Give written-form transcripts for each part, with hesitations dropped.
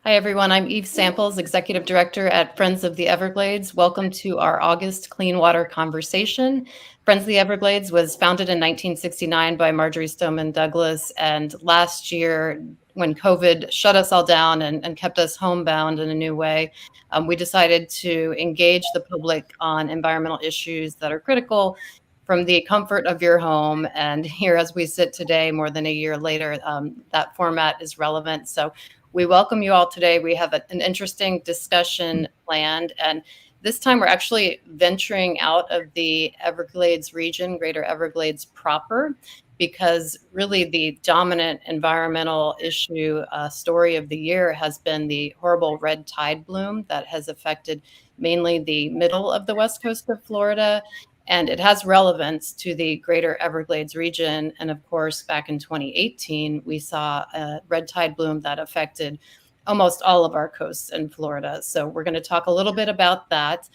Hi, everyone. I'm Eve Samples, Executive Director at Friends of the Everglades. Welcome to our August Clean Water Conversation. Friends of the Everglades was founded in 1969 by Marjorie Stoneman Douglas. And last year, when COVID shut us all down and kept us homebound in a new way, we decided to engage the public on environmental issues that are critical from the comfort of your home. And here, as we sit today, more than a year later, that format is relevant. So we welcome you all today. We have an interesting discussion planned, and this time we're actually venturing out of the Everglades region, Greater Everglades proper, because really the dominant environmental issue story of the year has been the horrible red tide bloom that has affected mainly the middle of the west coast of Florida. And it has relevance to the Greater Everglades region. And of course, back in 2018, we saw a red tide bloom that affected almost all of our coasts in Florida. So we're going to talk a little bit about that.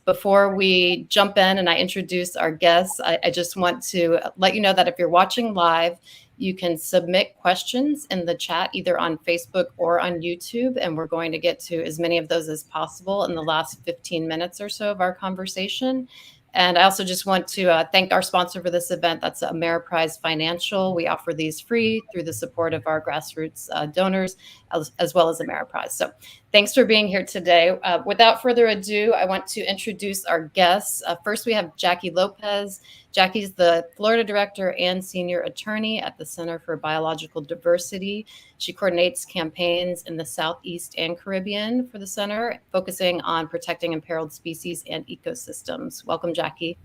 Before we jump in and I introduce our guests, I just want to let you know that if you're watching live, you can submit questions in the chat, either on Facebook or on YouTube. And we're going to get to as many of those as possible in the last 15 minutes or so of our conversation. And I also just want to thank our sponsor for this event. That's Ameriprise Financial. We offer these free through the support of our grassroots donors, as well as Ameriprise. So thanks for being here today. Without further ado, I want to introduce our guests. First, we have Jacki Lopez. Jacki's the Florida Director and Senior Attorney at the Center for Biological Diversity. She coordinates campaigns in the Southeast and Caribbean for the center, focusing on protecting imperiled species and ecosystems. Welcome, Jacki.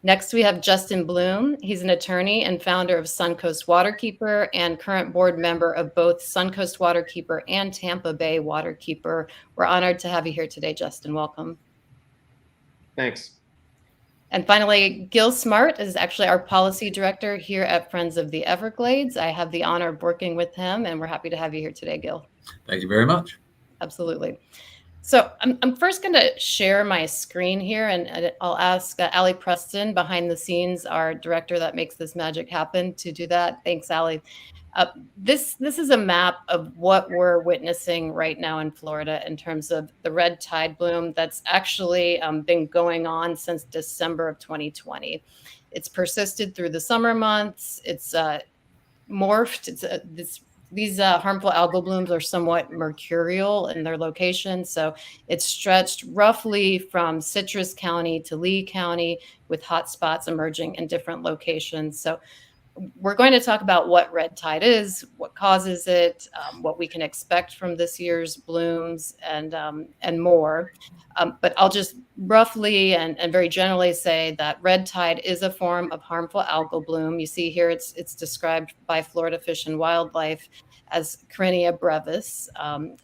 Next, we have Justin Bloom. He's an attorney and founder of Suncoast Waterkeeper and current board member of both Suncoast Waterkeeper and Tampa Bay Waterkeeper. We're honored to have you here today, Justin. Welcome. Thanks. And finally, Gil Smart is actually our policy director here at Friends of the Everglades. I have the honor of working with him, and we're happy to have you here today, Gil. Thank you very much. Absolutely. So I'm first going to share my screen here, and I'll ask Allie Preston, behind the scenes, our director that makes this magic happen, to do that. Thanks, Allie. This is a map of what we're witnessing right now in Florida in terms of the red tide bloom that's actually been going on since December of 2020. It's persisted through the summer months. It's morphed. These harmful algal blooms are somewhat mercurial in their location. So it's stretched roughly from Citrus County to Lee County, with hotspots emerging in different locations. So we're going to talk about what red tide is, what causes it, what we can expect from this year's blooms, and more. But I'll just roughly and very generally say that red tide is a form of harmful algal bloom. You see here it's described by Florida Fish and Wildlife as Carina brevis,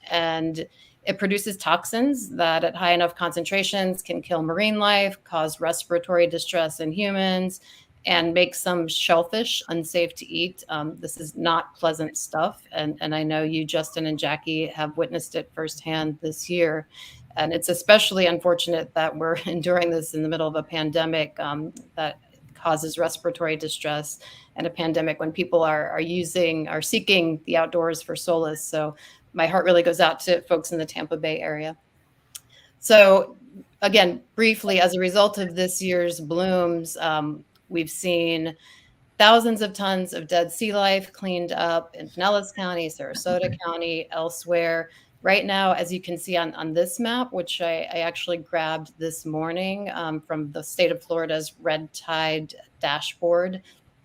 and it produces toxins that at high enough concentrations can kill marine life, cause respiratory distress in humans, and make some shellfish unsafe to eat. This is not pleasant stuff. And I know you, Justin and Jacki, have witnessed it firsthand this year. And it's especially unfortunate that we're enduring this in the middle of a pandemic that causes respiratory distress, and a pandemic when people are seeking the outdoors for solace. So my heart really goes out to folks in the Tampa Bay area. So again, briefly, as a result of this year's blooms, we've seen thousands of tons of dead sea life cleaned up in Pinellas County, Sarasota County, elsewhere. Right now, as you can see on this map, which I actually grabbed this morning from the state of Florida's red tide dashboard,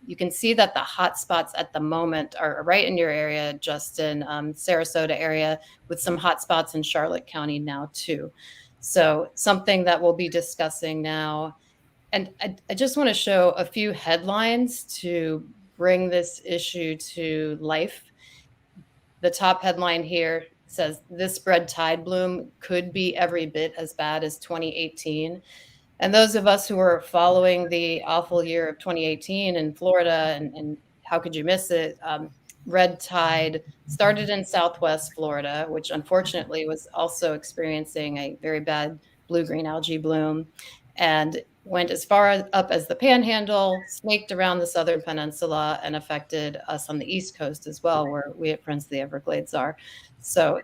you can see that the hot spots at the moment are right in your area, Justin, Sarasota area, with some hot spots in Charlotte County now too. So something that we'll be discussing now. And I just want to show a few headlines to bring this issue to life. The top headline here says, "This red tide bloom could be every bit as bad as 2018." And those of us who were following the awful year of 2018 in Florida, and how could you miss it? Red tide started in Southwest Florida, which unfortunately was also experiencing a very bad blue-green algae bloom. And went as far up as the Panhandle, snaked around the Southern Peninsula, and affected us on the East Coast as well, where we at Friends of the Everglades are. So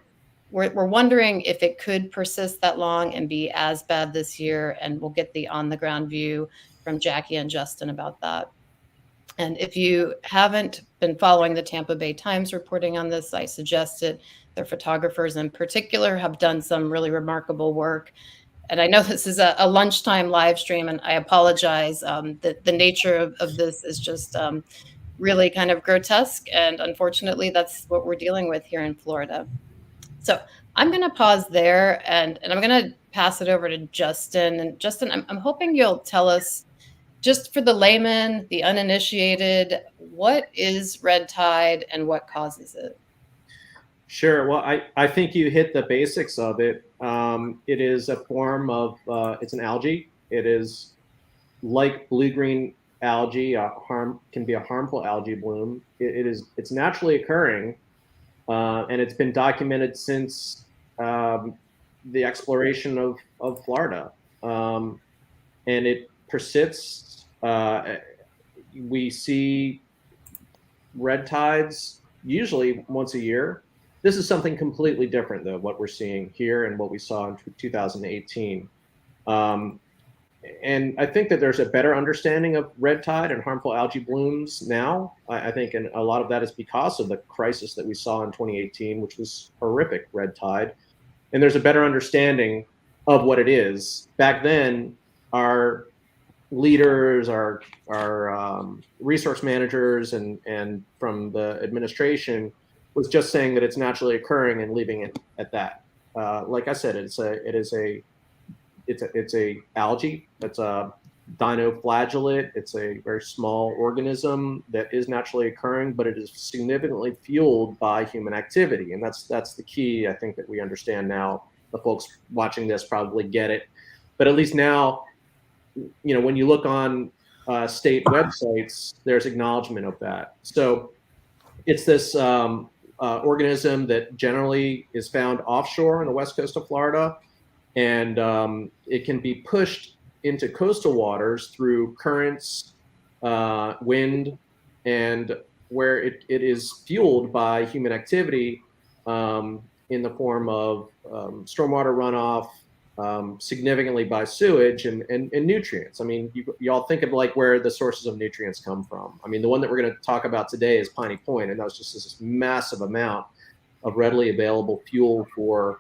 we're wondering if it could persist that long and be as bad this year, and we'll get the on-the-ground view from Jacki and Justin about that. And if you haven't been following the Tampa Bay Times reporting on this, I suggest it. Their photographers in particular have done some really remarkable work. And I know this is a lunchtime live stream, and I apologize. The nature of this is just really kind of grotesque. And unfortunately, that's what we're dealing with here in Florida. So I'm going to pause there, and I'm going to pass it over to Justin. And Justin, I'm hoping you'll tell us, just for the layman, the uninitiated, what is red tide and what causes it? Sure. Well, I think you hit the basics of it. It is a form of, it's an algae. It is like blue-green algae, can be a harmful algae bloom. It's naturally occurring, and it's been documented since the exploration of Florida. And it persists. We see red tides usually once a year. This is something completely different, though, what we're seeing here and what we saw in 2018. And I think that there's a better understanding of red tide and harmful algae blooms now. I think, and a lot of that is because of the crisis that we saw in 2018, which was horrific red tide. And there's a better understanding of what it is. Back then, our leaders, our resource managers, and from the administration was just saying that it's naturally occurring and leaving it at that. Like I said, it's a algae. It's a dinoflagellate. It's a very small organism that is naturally occurring, but it is significantly fueled by human activity, and that's the key. I think that we understand now. The folks watching this probably get it, but at least now, when you look on state websites, there's acknowledgement of that. So it's this organism that generally is found offshore on the west coast of Florida, and it can be pushed into coastal waters through currents, wind, and where it is fueled by human activity in the form of stormwater runoff, significantly by sewage and nutrients. I mean, you all think of like where the sources of nutrients come from. I mean, the one that we're going to talk about today is Piney Point, and that was just this massive amount of readily available fuel for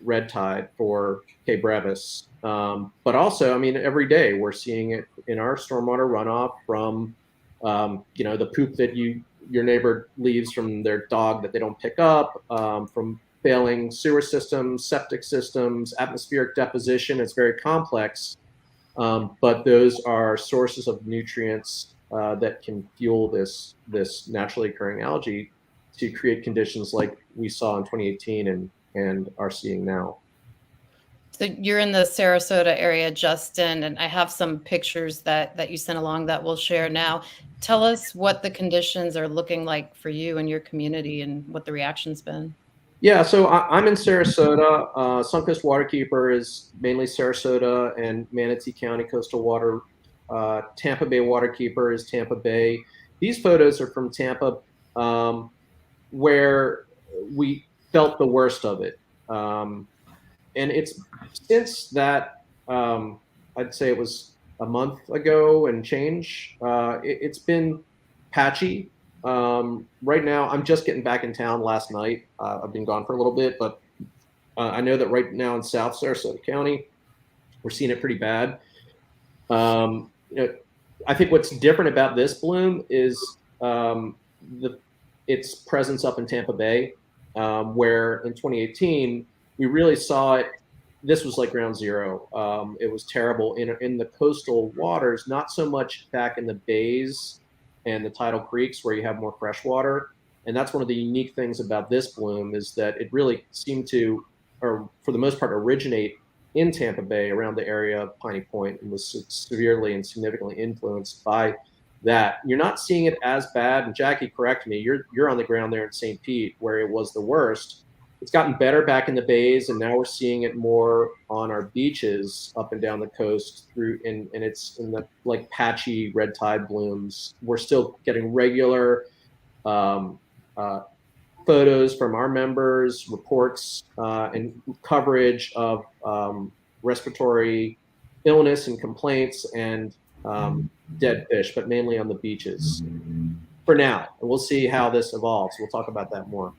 red tide, for K. brevis. But also, I mean, every day we're seeing it in our stormwater runoff from, the poop that your neighbor leaves from their dog that they don't pick up, from failing sewer systems, septic systems, atmospheric deposition. It's very complex, but those are sources of nutrients that can fuel this naturally occurring algae to create conditions like we saw in 2018 and are seeing now. So you're in the Sarasota area, Justin, and I have some pictures that you sent along that we'll share now. Tell us what the conditions are looking like for you and your community and what the reaction's been. Yeah, so I'm in Sarasota. Suncoast Waterkeeper is mainly Sarasota and Manatee County coastal water. Tampa Bay Waterkeeper is Tampa Bay. These photos are from Tampa, where we felt the worst of it. And it's since that, I'd say it was a month ago and change, it's been patchy. Right now, I'm just getting back in town last night. I've been gone for a little bit, but I know that right now in South Sarasota County, we're seeing it pretty bad. I think what's different about this bloom is its presence up in Tampa Bay, where in 2018, we really saw it. This was like ground zero. It was terrible in the coastal waters, not so much back in the bays and the tidal creeks where you have more fresh water. And that's one of the unique things about this bloom is that it really seemed to, or for the most part, originate in Tampa Bay around the area of Piney Point and was severely and significantly influenced by that. You're not seeing it as bad. And Jacki, correct me, you're on the ground there in St. Pete where it was the worst. It's gotten better back in the bays, and now we're seeing it more on our beaches up and down the coast and it's in the like patchy red tide blooms. We're still getting regular um, uh, photos from our members, reports, and coverage of respiratory illness and complaints and dead fish, but mainly on the beaches for now. And we'll see how this evolves. We'll talk about that more.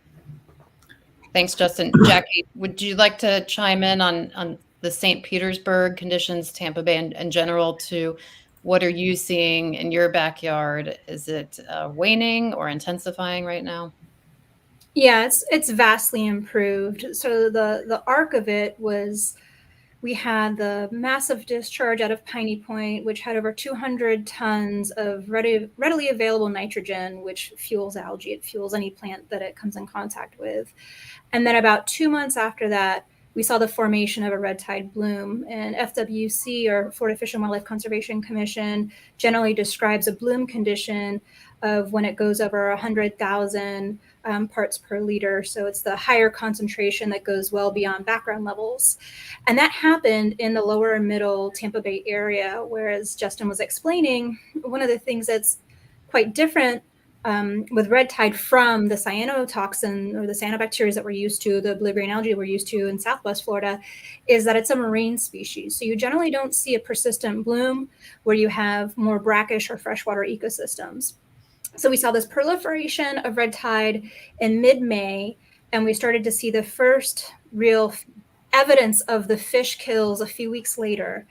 Thanks, Justin. Jacki, would you like to chime in on the St. Petersburg conditions, Tampa Bay in general, to what are you seeing in your backyard? Is it waning or intensifying right now? Yeah, it's vastly improved. So the arc of it was we had the massive discharge out of Piney Point, which had over 200 tons of readily available nitrogen, which fuels algae. It fuels any plant that it comes in contact with. And then about 2 months after that, we saw the formation of a red tide bloom. And FWC, or Florida Fish and Wildlife Conservation Commission, generally describes a bloom condition of when it goes over 100,000 parts per liter. So it's the higher concentration that goes well beyond background levels. And that happened in the lower and middle Tampa Bay area, whereas Justin was explaining, one of the things that's quite different with red tide from the cyanotoxin or the cyanobacteria that we're used to, the blue-green algae we're used to in Southwest Florida, is that it's a marine species. So you generally don't see a persistent bloom where you have more brackish or freshwater ecosystems. So we saw this proliferation of red tide in mid-May, and we started to see the first real evidence of the fish kills a few weeks later.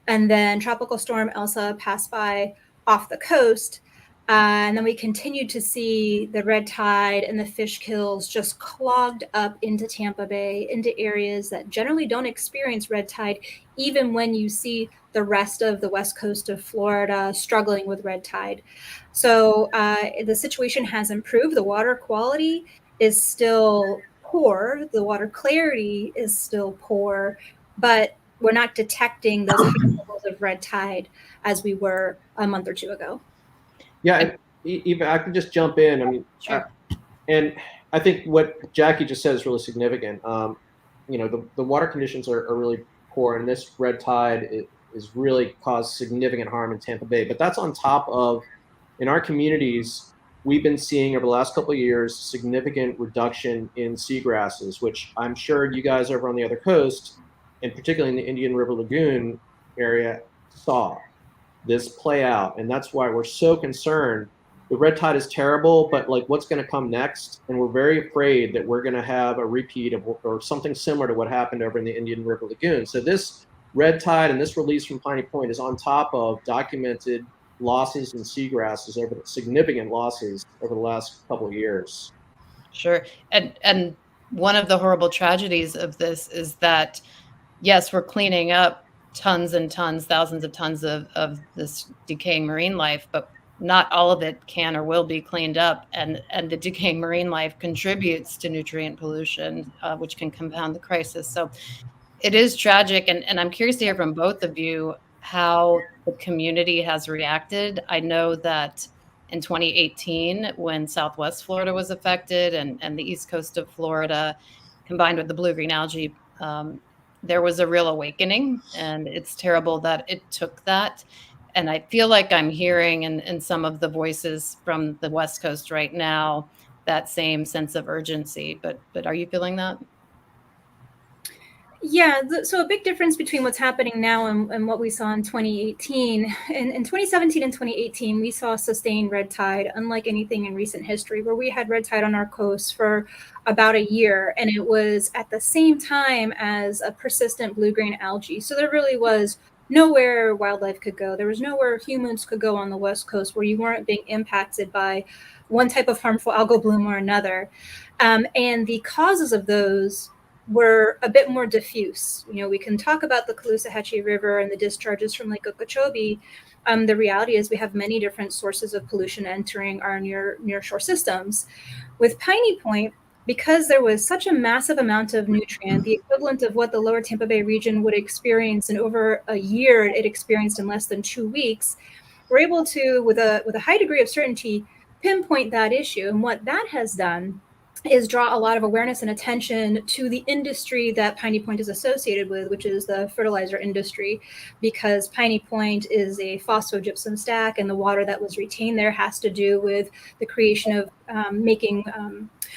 And then Tropical Storm Elsa passed by off the coast. And then we continued to see the red tide and the fish kills just clogged up into Tampa Bay, into areas that generally don't experience red tide, even when you see the rest of the west coast of Florida struggling with red tide. So the situation has improved. The water quality is still poor. The water clarity is still poor, but we're not detecting those high levels of red tide as we were a month or two ago. Yeah, Eva, I can just jump in. I mean, Sure. And I think what Jacki just said is really significant. The water conditions are really poor, and this red tide is really caused significant harm in Tampa Bay. But that's on top of, in our communities, we've been seeing over the last couple of years significant reduction in seagrasses, which I'm sure you guys over on the other coast, and particularly in the Indian River Lagoon area, saw this play out. And that's why we're so concerned. The red tide is terrible, but like what's going to come next? And we're very afraid that we're going to have a repeat of or something similar to what happened over in the Indian River Lagoon. So this red tide and this release from Piney Point is on top of documented losses in seagrasses, significant losses over the last couple of years. Sure. And one of the horrible tragedies of this is that, yes, we're cleaning up tons and tons, thousands of tons of this decaying marine life, but not all of it can or will be cleaned up. And the decaying marine life contributes to nutrient pollution, which can compound the crisis. So it is tragic. And I'm curious to hear from both of you how the community has reacted. I know that in 2018, when Southwest Florida was affected and the east coast of Florida, combined with the blue-green algae, there was a real awakening, and it's terrible that it took that. And I feel like I'm hearing in some of the voices from the West Coast right now that same sense of urgency. But are you feeling that? Yeah, so a big difference between what's happening now and what we saw in 2018. In 2017 and 2018, we saw sustained red tide, unlike anything in recent history, where we had red tide on our coast for about a year, and it was at the same time as a persistent blue-green algae. So there really was nowhere wildlife could go. There was nowhere humans could go on the West Coast where you weren't being impacted by one type of harmful algal bloom or another. And the causes of those were a bit more diffuse. We can talk about the Caloosahatchee River and the discharges from Lake Okeechobee. The reality is we have many different sources of pollution entering our near shore systems. With Piney Point, because there was such a massive amount of nutrient, the equivalent of what the lower Tampa Bay region would experience in over a year, it experienced in less than 2 weeks, we're able to, with a high degree of certainty, pinpoint that issue. And what that has done is draw a lot of awareness and attention to the industry that Piney Point is associated with, which is the fertilizer industry, because Piney Point is a phosphogypsum stack, and the water that was retained there has to do with the creation of making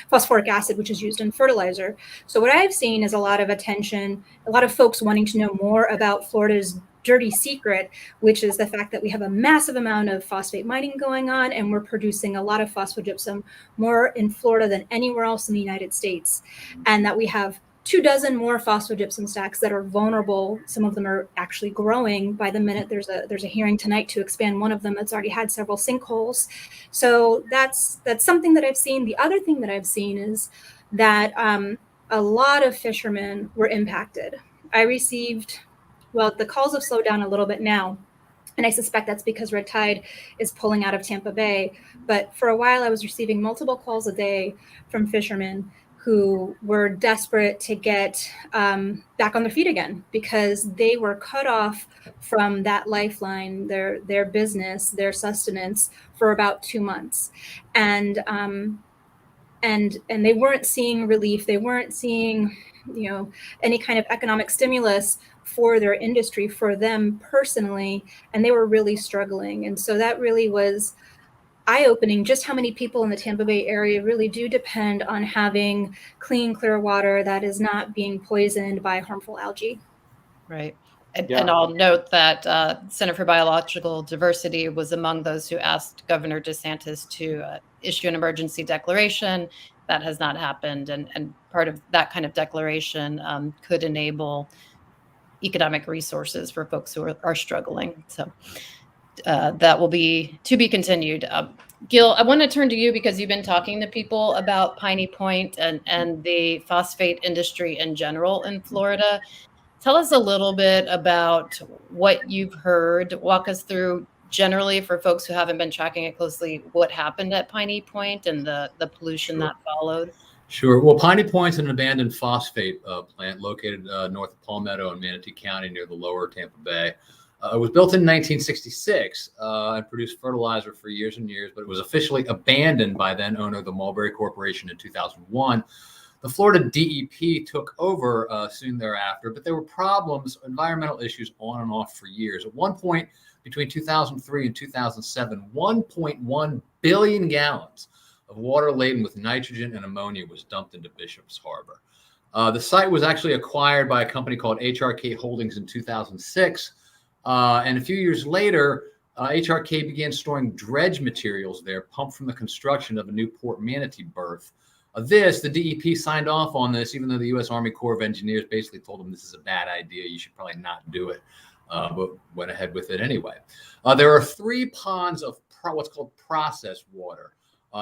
phosphoric acid, which is used in fertilizer. So what I've seen is a lot of attention, a lot of folks wanting to know more about Florida's dirty secret, which is the fact that we have a massive amount of phosphate mining going on, and we're producing a lot of phosphogypsum, more in Florida than anywhere else in the United States, and that we have 24 more phosphogypsum stacks that are vulnerable. Some of them are actually growing by the minute. There's a hearing tonight to expand one of them that's already had several sinkholes. So that's something that I've seen. The other thing that I've seen is that a lot of fishermen were impacted. I received, well, the calls have slowed down a little bit now, and I suspect that's because red tide is pulling out of Tampa Bay. But for a while, I was receiving multiple calls a day from fishermen who were desperate to get back on their feet again, because they were cut off from that lifeline, their business, their sustenance, for about 2 months. And they weren't seeing relief. They weren't seeing, any kind of economic stimulus for their industry, for them personally, and they were really struggling. And so that really was eye-opening, just how many people in the Tampa Bay area really do depend on having clean, clear water that is not being poisoned by harmful algae. Right. And I'll note that Center for Biological Diversity was among those who asked Governor DeSantis to issue an emergency declaration. That has not happened. And part of that kind of declaration could enable economic resources for folks who are struggling. So that will be to be continued. Gil, I want to turn to you because you've been talking to people about Piney Point and the phosphate industry in general in Florida. Tell us a little bit about what you've heard. Walk us through, generally, for folks who haven't been tracking it closely, what happened at Piney Point and the pollution that followed. Sure. Well, Piney Point's an abandoned phosphate plant located north of Palmetto in Manatee County near the lower Tampa Bay. It was built in 1966 and produced fertilizer for years and years, but it was officially abandoned by then owner, the Mulberry Corporation, in 2001. The Florida DEP took over soon thereafter, but there were problems, environmental issues on and off for years. At one point, between 2003 and 2007, 1.1 billion gallons of water laden with nitrogen and ammonia was dumped into Bishop's Harbor. The site was actually acquired by a company called HRK Holdings in 2006. And a few years later, HRK began storing dredge materials there, pumped from the construction of a new Port Manatee berth. The DEP signed off on this, even though the U.S. Army Corps of Engineers basically told them this is a bad idea, you should probably not do it, but went ahead with it anyway. There are 3 ponds of what's called processed water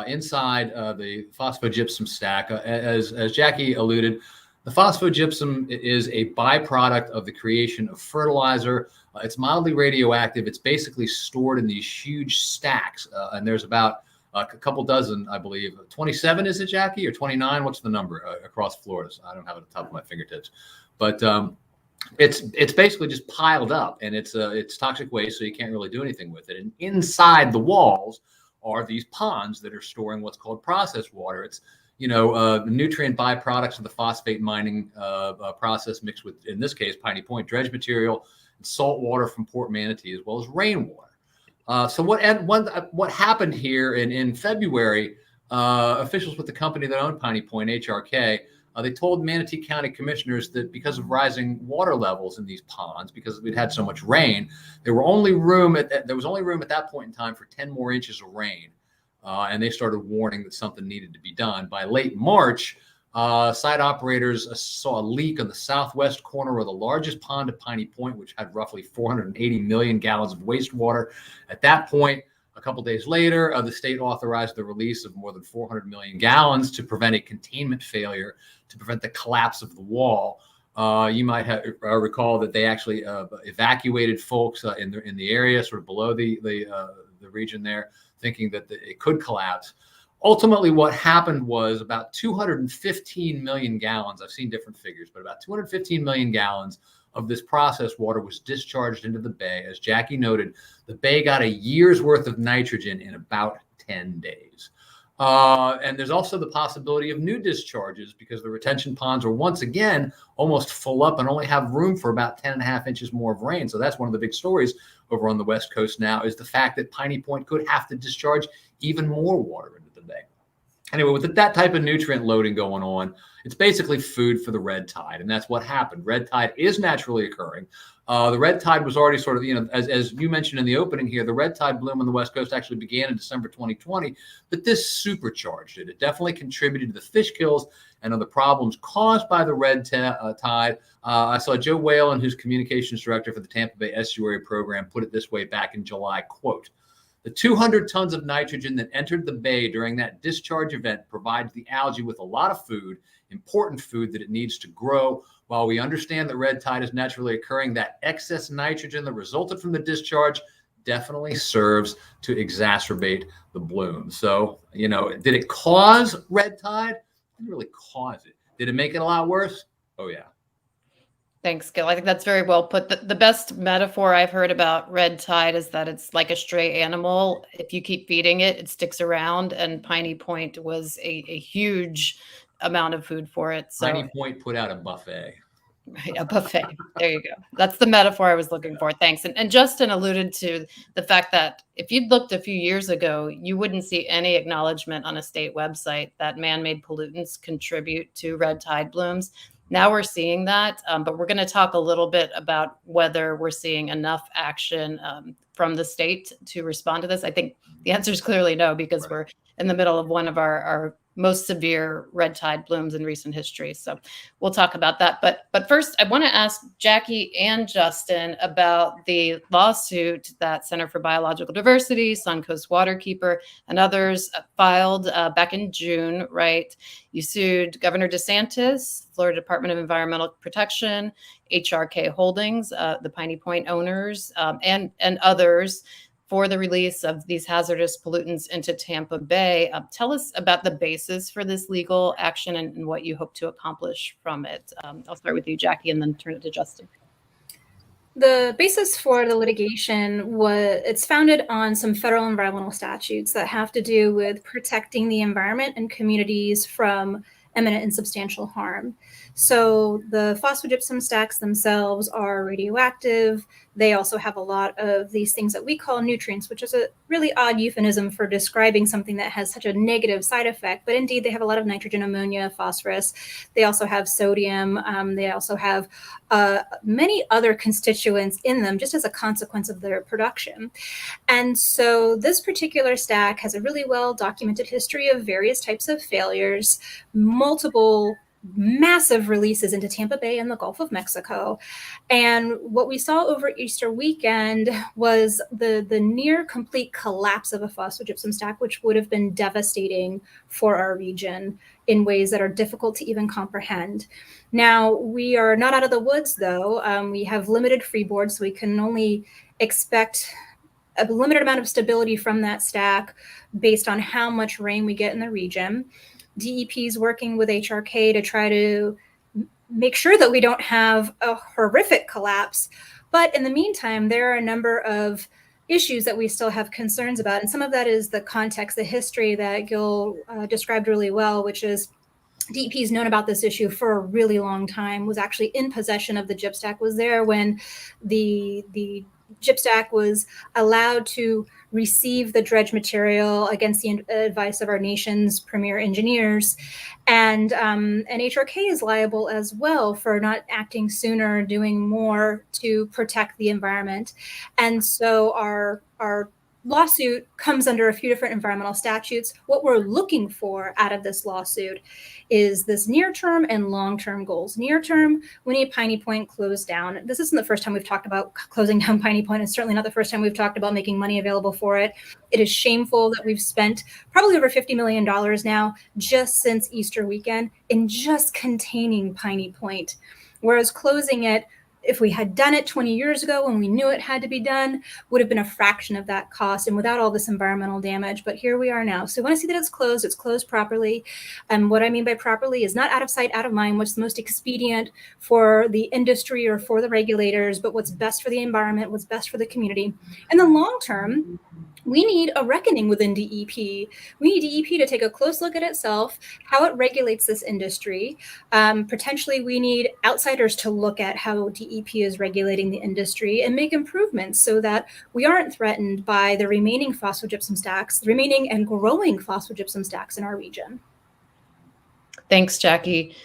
inside the phosphogypsum stack. As Jacki alluded, the phosphogypsum is a byproduct of the creation of fertilizer. It's mildly radioactive. It's basically stored in these huge stacks, and there's about a couple dozen, I believe. 27, is it, Jacki, or 29? What's the number across Florida? So I don't have it at the top of my fingertips, but it's basically just piled up, and it's toxic waste, so you can't really do anything with it. And inside the walls are these ponds that are storing what's called processed water. It's the nutrient byproducts of the phosphate mining process mixed with, in this case, Piney Point dredge material and salt water from Port Manatee, as well as rainwater. So what happened here in February, officials with the company that owned Piney Point, HRK, they told Manatee County commissioners that because of rising water levels in these ponds, because we'd had so much rain, there was only room at that point in time for 10 more inches of rain. And they started warning that something needed to be done. By late March, site operators saw a leak on the southwest corner of the largest pond at Piney Point, which had roughly 480 million gallons of wastewater. At that point, a couple days later, the state authorized the release of more than 400 million gallons to prevent a containment failure, to prevent the collapse of the wall. You might recall that they actually evacuated folks in the area, sort of below the region there, thinking that it could collapse. Ultimately, what happened was about 215 million gallons, I've seen different figures, but about 215 million gallons of this processed water was discharged into the bay. As Jacki noted, the bay got a year's worth of nitrogen in about 10 days. And there's also the possibility of new discharges because the retention ponds are once again almost full up and only have room for about 10.5 inches more of rain. So that's one of the big stories over on the West Coast now, is the fact that Piney Point could have to discharge even more water into the bay. Anyway, with that type of nutrient loading going on, it's basically food for the red tide. And that's what happened. Red tide is naturally occurring. The red tide was already sort of, as you mentioned in the opening here, the red tide bloom on the West Coast actually began in December 2020, but this supercharged it. It definitely contributed to the fish kills and other problems caused by the red tide. I saw Joe Whalen, who's communications director for the Tampa Bay Estuary Program, put it this way back in July, quote, "The 200 tons of nitrogen that entered the bay during that discharge event provides the algae with a lot of food, important food that it needs to grow. While we understand that red tide is naturally occurring, that excess nitrogen that resulted from the discharge definitely serves to exacerbate the bloom." So, did it cause red tide? It didn't really cause it. Did it make it a lot worse? Oh, yeah. Thanks, Gil. I think that's very well put. The best metaphor I've heard about red tide is that it's like a stray animal. If you keep feeding it, it sticks around. And Piney Point was a huge amount of food for it. So Piney Point put out a buffet. Right, a buffet. There you go. That's the metaphor I was looking for. Thanks. And Justin alluded to the fact that if you'd looked a few years ago, you wouldn't see any acknowledgement on a state website that man-made pollutants contribute to red tide blooms. Now we're seeing that, but we're going to talk a little bit about whether we're seeing enough action from the state to respond to this. I think the answer is clearly no, because we're in the middle of one of our most severe red tide blooms in recent history. So we'll talk about that. But first, I want to ask Jacki and Justin about the lawsuit that Center for Biological Diversity, Suncoast Waterkeeper, and others filed back in June, right? You sued Governor DeSantis, Florida Department of Environmental Protection, HRK Holdings, the Piney Point owners, and others, for the release of these hazardous pollutants into Tampa Bay. Tell us about the basis for this legal action and what you hope to accomplish from it. I'll start with you, Jacki, and then turn it to Justin. The basis for the litigation it's founded on some federal environmental statutes that have to do with protecting the environment and communities from imminent and substantial harm. So the phosphogypsum stacks themselves are radioactive. They also have a lot of these things that we call nutrients, which is a really odd euphemism for describing something that has such a negative side effect. But indeed, they have a lot of nitrogen, ammonia, phosphorus. They also have sodium. They also have many other constituents in them just as a consequence of their production. And so this particular stack has a really well documented history of various types of failures, multiple massive releases into Tampa Bay and the Gulf of Mexico. And what we saw over Easter weekend was the near complete collapse of a phosphogypsum stack, which would have been devastating for our region in ways that are difficult to even comprehend. Now, we are not out of the woods, though. We have limited freeboard, so we can only expect a limited amount of stability from that stack based on how much rain we get in the region. DEP is working with HRK to try to make sure that we don't have a horrific collapse. But in the meantime, there are a number of issues that we still have concerns about. And some of that is the context, the history that Gil described really well, which is DEP has known about this issue for a really long time, was actually in possession of the gyp stack, was there when the gyp stack was allowed to receive the dredge material against the advice of our nation's premier engineers. And HRK is liable as well for not acting sooner, doing more to protect the environment. And so our lawsuit comes under a few different environmental statutes. What we're looking for out of this lawsuit is this near-term and long-term goals. Near-term, we need Piney Point closed down. This isn't the first time we've talked about closing down Piney Point. It's certainly not the first time we've talked about making money available for it. It is shameful that we've spent probably over $50 million now just since Easter weekend in just containing Piney Point. Whereas closing it, if we had done it 20 years ago when we knew it had to be done, would have been a fraction of that cost and without all this environmental damage. But here we are now. So we want to see that it's closed properly. And what I mean by properly is not out of sight, out of mind, what's the most expedient for the industry or for the regulators, but what's best for the environment, what's best for the community. And then long term, we need a reckoning within DEP. We need DEP to take a close look at itself, how it regulates this industry. Potentially, we need outsiders to look at how DEP is regulating the industry and make improvements so that we aren't threatened by the remaining phosphogypsum stacks, the remaining and growing phosphogypsum stacks in our region. Thanks, Jackie.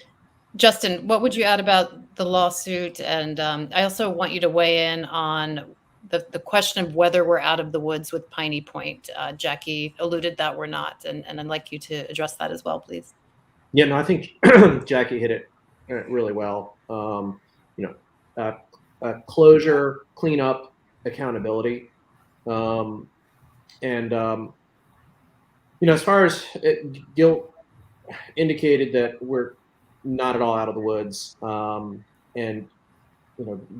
Justin, what would you add about the lawsuit? And I also want you to weigh in on the question of whether we're out of the woods with Piney Point. Jackie alluded that we're not, and I'd like you to address that as well, please. Yeah, no, I think Jackie hit it really well. Closure, cleanup, accountability, and as far as Gil indicated that we're not at all out of the woods, and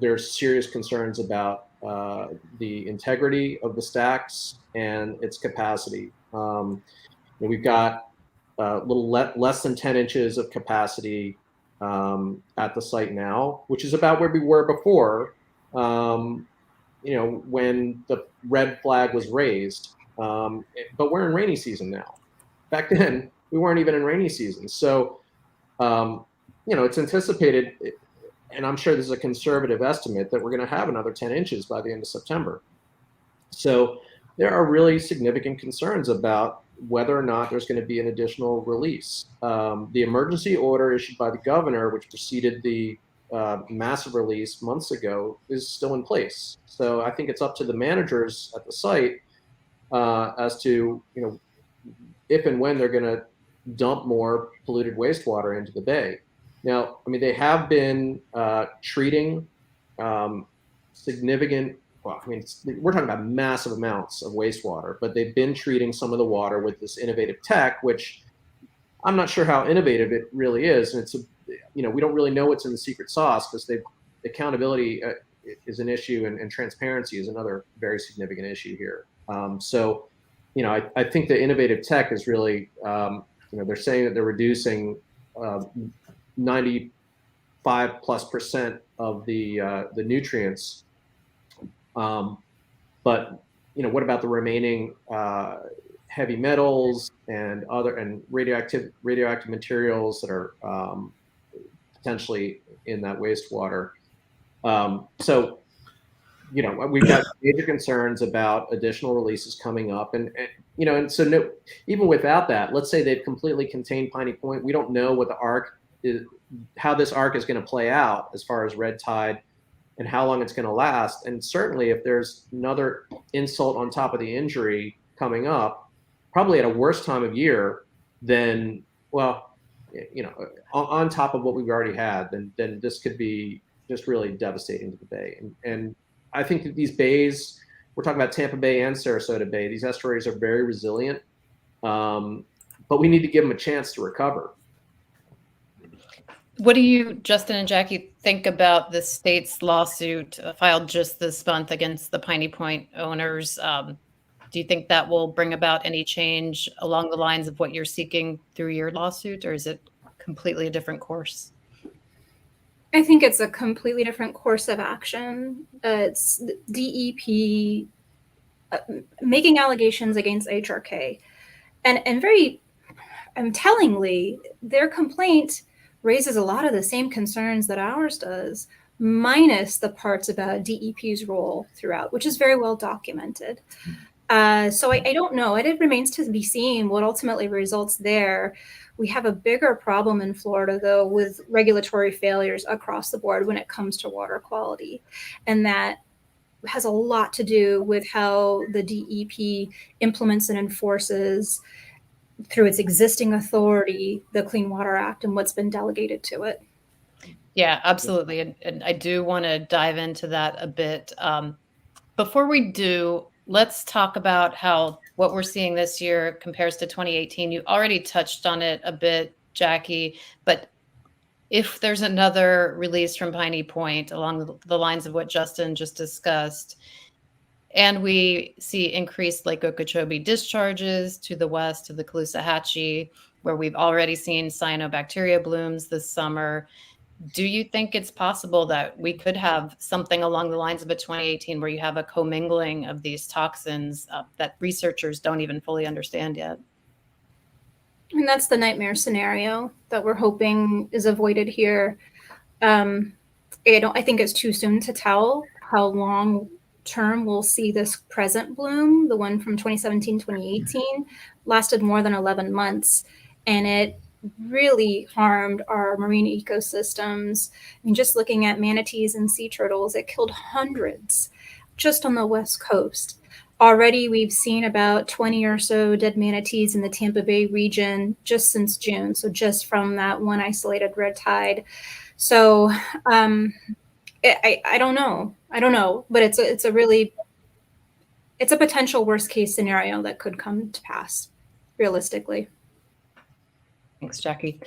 there's serious concerns about the integrity of the stacks and its capacity. We've got a little less than 10 inches of capacity at the site now, which is about where we were before, when the red flag was raised. But we're in rainy season now. Back then, we weren't even in rainy season. So, it's anticipated, and I'm sure this is a conservative estimate, that we're going to have another 10 inches by the end of September. So there are really significant concerns about whether or not there's going to be an additional release. The emergency order issued by the governor, which preceded the massive release months ago, is still in place. So I think it's up to the managers at the site as to, if and when they're going to dump more polluted wastewater into the bay. Now, they have been treating significant, we're talking about massive amounts of wastewater, but they've been treating some of the water with this innovative tech, which I'm not sure how innovative it really is. And we don't really know what's in the secret sauce, because accountability is an issue, and transparency is another very significant issue here. I think the innovative tech is really, they're saying that they're reducing 95+% of the nutrients. But what about the remaining heavy metals and radioactive materials that are potentially in that wastewater? We've got major concerns about additional releases coming up, and so even without that, let's say they've completely contained Piney Point, we don't know what the arc is, how this arc is going to play out as far as red tide and how long it's going to last. And certainly if there's another insult on top of the injury coming up, probably at a worse time of year, then, on top of what we've already had, then this could be just really devastating to the bay. And I think that these bays, we're talking about Tampa Bay and Sarasota Bay, these estuaries are very resilient, but we need to give them a chance to recover. What do you, Justin and Jackie, think about the state's lawsuit filed just this month against the Piney Point owners? Do you think that will bring about any change along the lines of what you're seeking through your lawsuit, or is it completely a different course? I think it's a completely different course of action. It's DEP making allegations against HRK, and very tellingly, their complaint raises a lot of the same concerns that ours does, minus the parts about DEP's role throughout, which is very well documented. So I don't know. It remains to be seen what ultimately results there. We have a bigger problem in Florida, though, with regulatory failures across the board when it comes to water quality. And that has a lot to do with how the DEP implements and enforces, through its existing authority, the Clean Water Act and what's been delegated to it. Yeah, absolutely. And I do want to dive into that a bit. Before we do, let's talk about how what we're seeing this year compares to 2018. You already touched on it a bit, Jackie, but if there's another release from Piney Point along the lines of what Justin just discussed, and we see increased Lake Okeechobee discharges to the west of the Caloosahatchee, where we've already seen cyanobacteria blooms this summer, Do you think it's possible that we could have something along the lines of a 2018 where you have a commingling of these toxins that researchers don't even fully understand yet? And that's the nightmare scenario that we're hoping is avoided here. I think it's too soon to tell how long term we'll see this present bloom. The one from 2017, 2018 lasted more than 11 months, and it really harmed our marine ecosystems. I mean, just looking at manatees and sea turtles, it killed hundreds just on the West Coast. Already, we've seen about 20 or so dead manatees in the Tampa Bay region just since June. So just from that one isolated red tide. So I don't know. But it's a potential worst case scenario that could come to pass, realistically. Thanks, Jacki.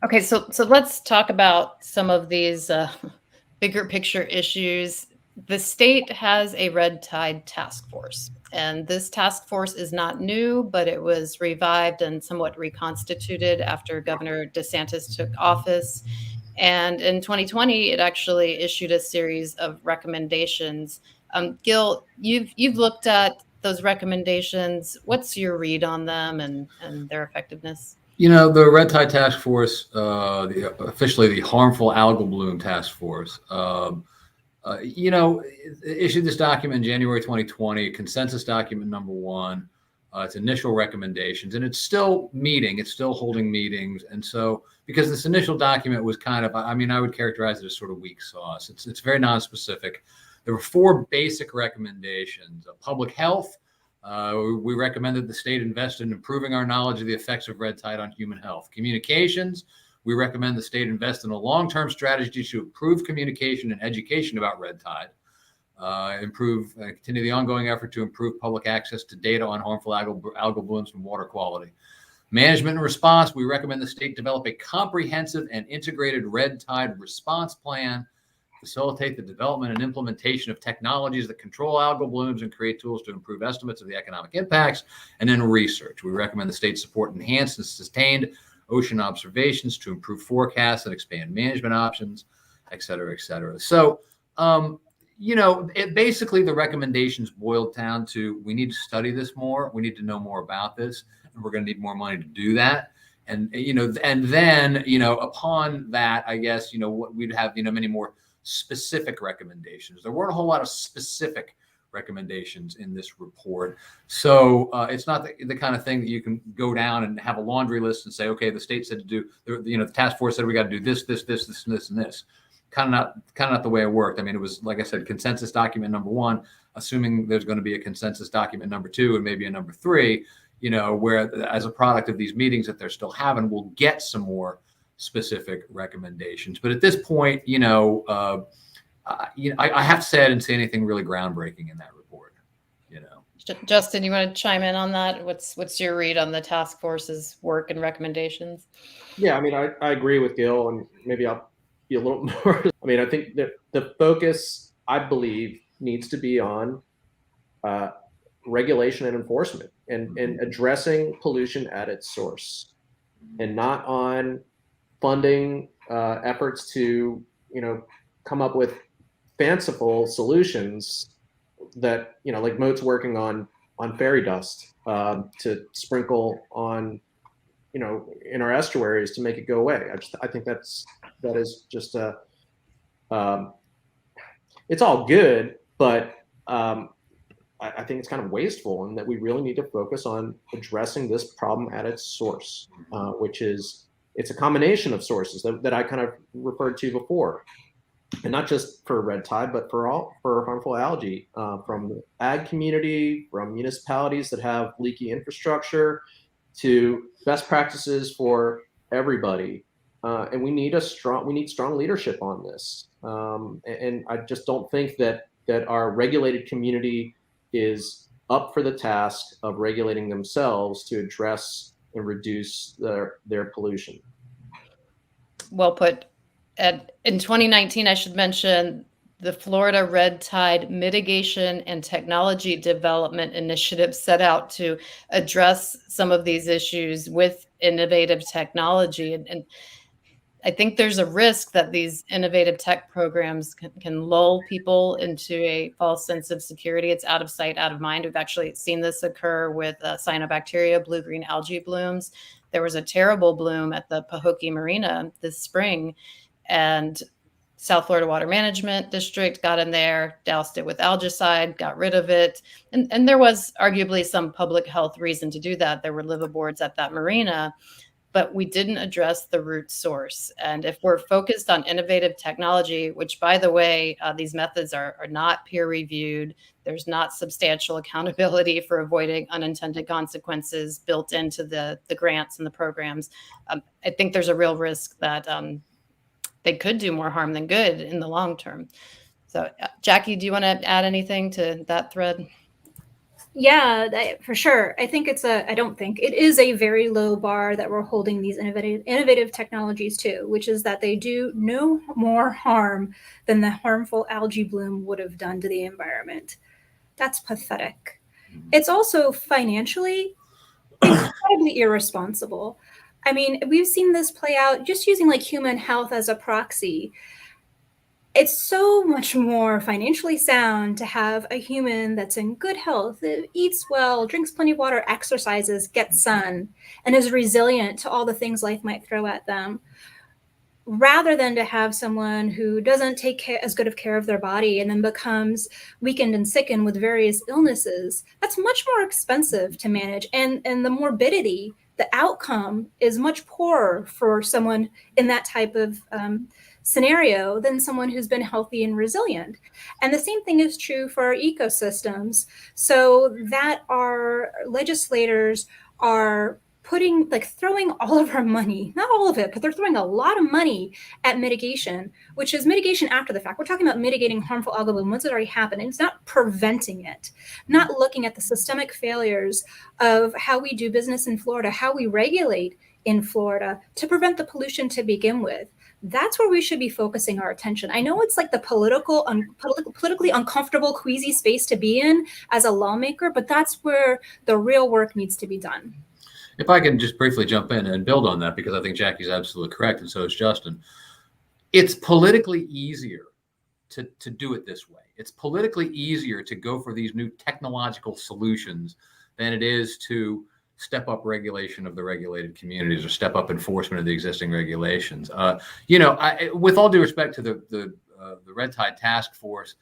Okay, so let's talk about some of these bigger picture issues. The state has a red tide task force, and this task force is not new, but it was revived and somewhat reconstituted after Governor DeSantis took office. And in 2020, it actually issued a series of recommendations. Gil, you've looked at those recommendations. What's your read on them and their effectiveness? The Red Tide Task Force, officially the Harmful Algal Bloom Task Force, issued this document in January 2020, consensus document number 1. Its initial recommendations, and it's still meeting. It's still holding meetings, and so because this initial document was kind of, I would characterize it as sort of weak sauce. It's very nonspecific. There were 4 basic recommendations: public health. We recommended the state invest in improving our knowledge of the effects of red tide on human health. Communications. We recommend the state invest in a long-term strategy to improve communication and education about red tide. Continue the ongoing effort to improve public access to data on harmful algal blooms and water quality. Management and response. We recommend the state develop a comprehensive and integrated red tide response plan, facilitate the development and implementation of technologies that control algal blooms and create tools to improve estimates of the economic impacts, and then research. We recommend the state support enhanced and sustained ocean observations to improve forecasts and expand management options, et cetera, et cetera. So, basically the recommendations boiled down to, we need to study this more. We need to know more about this, and we're going to need more money to do that. And, and then, upon that, I guess, what we'd have, many more specific recommendations. There weren't a whole lot of specific recommendations in this report. So it's not the kind of thing that you can go down and have a laundry list and say, okay, the state said to do, the task force said we got to do this, and this. Kind of not the way it worked. It was, like I said, consensus document number 1, assuming there's going to be a consensus document number 2 and maybe a number 3, where as a product of these meetings that they're still having, we'll get some more specific recommendations. But at this point, I have to say I didn't see anything really groundbreaking in that report. Justin, you want to chime in on that? What's your read on the task force's work and recommendations? Yeah, I agree with Gil, and maybe I'll be a little more. I think that the focus, I believe, needs to be on regulation and enforcement, and addressing pollution at its source, and not on funding efforts to come up with fanciful solutions that like Moat's working on fairy dust to sprinkle on in our estuaries to make it go away. I think that is just it's all good, but I think it's kind of wasteful, and that we really need to focus on addressing this problem at its source, which is, it's a combination of sources that I kind of referred to before, and not just for red tide, but for harmful algae, from the ag community, from municipalities that have leaky infrastructure, to best practices for everybody. And we need strong leadership on this. And I just don't think that our regulated community is up for the task of regulating themselves to address and reduce their pollution. Well put. In 2019, I should mention, the Florida Red Tide Mitigation and Technology Development Initiative set out to address some of these issues with innovative technology. And I think there's a risk that these innovative tech programs can lull people into a false sense of security. It's out of sight, out of mind. We've actually seen this occur with cyanobacteria, blue-green algae blooms. There was a terrible bloom at the Pahokee Marina this spring, and South Florida Water Management District got in there, doused it with algicide, got rid of it. And there was arguably some public health reason to do that. There were liveaboards at that marina, but we didn't address the root source. And if we're focused on innovative technology, which, by the way, these methods are not peer reviewed, there's not substantial accountability for avoiding unintended consequences built into the grants and the programs, I think there's a real risk that they could do more harm than good in the long term. So, Jacki, do you want to add anything to that thread? Yeah, for sure. I think it is a very low bar that we're holding these innovative technologies to, which is that they do no more harm than the harmful algae bloom would have done to the environment. That's pathetic. It's also financially incredibly irresponsible. I mean, we've seen this play out just using like human health as a proxy. It's so much more financially sound to have a human that's in good health, that eats well, drinks plenty of water, exercises, gets sun, and is resilient to all the things life might throw at them, rather than to have someone who doesn't take as good of care of their body and then becomes weakened and sickened with various illnesses. That's much more expensive to manage. And the morbidity, the outcome is much poorer for someone in that type of scenario than someone who's been healthy and resilient. And the same thing is true for our ecosystems. So that our legislators are throwing all of our money, not all of it, but they're throwing a lot of money at mitigation, which is mitigation after the fact. We're talking about mitigating harmful algal bloom once it already happened. And it's not preventing it, not looking at the systemic failures of how we do business in Florida, how we regulate in Florida to prevent the pollution to begin with. That's where we should be focusing our attention. I know it's like the politically uncomfortable, queasy space to be in as a lawmaker, but that's where the real work needs to be done. If I can just briefly jump in and build on that, because I think Jacki's absolutely correct, and so is Justin. It's politically easier to do it this way. It's politically easier to go for these new technological solutions than it is to step up regulation of the regulated communities or step up enforcement of the existing regulations. With all due respect to the Red Tide Task Force,